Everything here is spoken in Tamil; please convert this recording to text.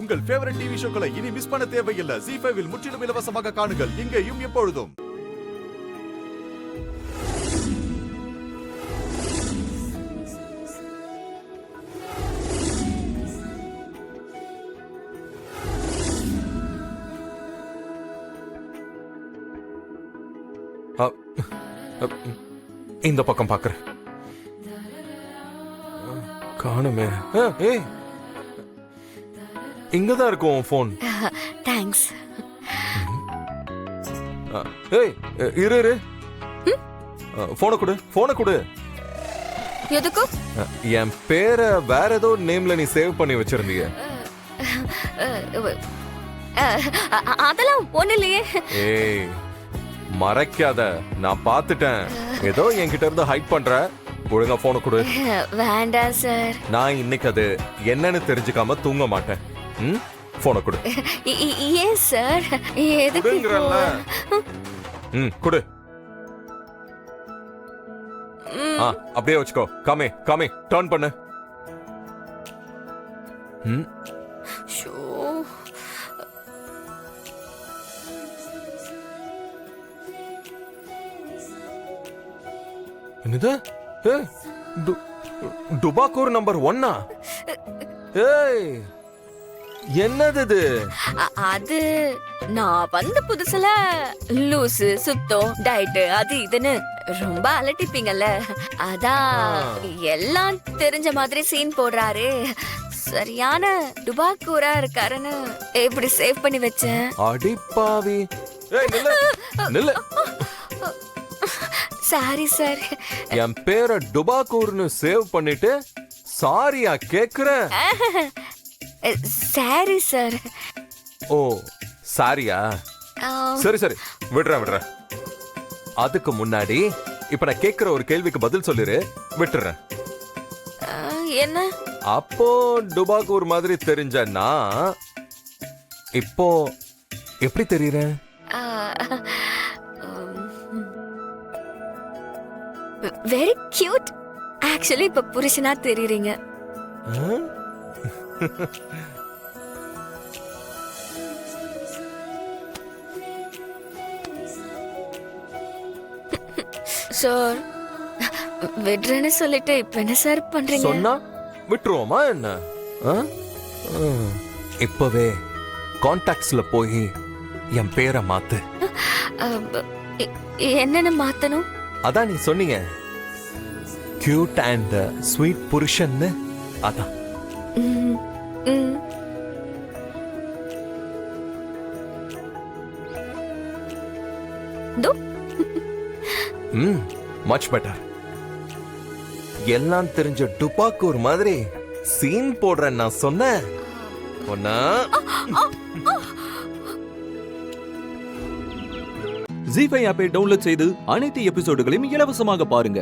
உங்கள் ஃபேவரட் டிவி ஷோக்களை இனி மிஸ் பண்ண தேவையில்லை. ZEE5 இல் முற்றிலும் இலவசமாக காணுங்கள், இங்கேயும் எப்பொழுதும். இந்த பக்கம் பாக்குறேன். காணுமே. இங்கதான் இருக்கும் போன். தேங்க்ஸ். ஏய் இரு இரு, போனை கொடு, போனை கொடு. எதுக்கு? என் பேரை வேற ஏதோ நேம்ல நீ சேவ் பண்ணி வச்சிருந்தீங்க. அதெல்லாம் ஒண்ணு இல்லையே. ஏய் மறைக்காத, நான் பாத்துட்டேன். ஏதோ என்கிட்ட இருந்து ஹைட் பண்ற. ஒழுங்கா போனை கொடு. வேண்டாம் சார். நான் இன்னைக்கு அது என்னன்னு தெரிஞ்சுக்காம தூங்க மாட்டேன். போனை கொடு. ஏன் சார்? எதுக்கு? கொடு. அப்படியே வச்சுக்கோ. காமே காமே, டர்ன் பண்ணு. என்னது? டுபாக்கூர் நம்பர் 1. ஏய் என்னது இது? அது நான் வந்த புதுசுல லூசு சுத்தம் டயட் அது இதுன்னு ரொம்ப அலட்டிப்பீங்கல்ல, அதான் எல்லாம் தெரிஞ்ச மாதிரி சீன் போடுறாரு. சரியான டுபாக்கூரா இருக்காருன்னு எப்படி சேவ் பண்ணி வச்சேன். அடிப்பாவி. ஏய் நில்லு நில்லு. Sorry sir. என் பேரை டுபாக்கூர்னு சேவ் பண்ணிட்டு சாரியா கேக்குறேன்? Sorry sir. ஓ சாரியா? சரி சரி, விடுறேன். அதுக்கு முன்னாடி இப்ப நான் கேக்குற ஒரு கேள்விக்கு பதில் சொல்லிரு, விட்டுறேன். என்ன? அப்போ டுபாக்கூர் மாதிரி தெரிஞ்சன்னா இப்போ எப்படி தெரியுறேன்? Very cute. ஆக்சுவலி இப்ப புருஷனா தெரியுறீங்க. சார் விடுறேன்னு சொல்லிட்டு இப்ப என்ன சார் பண்றீங்க? சொன்னா விட்டுருவோமா என்ன? இப்பவே கான்டாக்ட்ஸ்ல போய் என் பேரை மாத்து. என்னன்னு மாத்தணும்? அதான் நீ சொன்னீங்க கியூட் அண்ட் ஸ்வீட் புருஷன்னு, அதான். Much better. எல்லாம் தெரிஞ்ச டுபாக்கூர் மாதிரி சீன் போடுறேன் நான் சொன்னேன். ZEE5 ஆப்பை டவுன்லோட் செய்து அனைத்து எபிசோடுகளையும் இலவசமாக பாருங்க.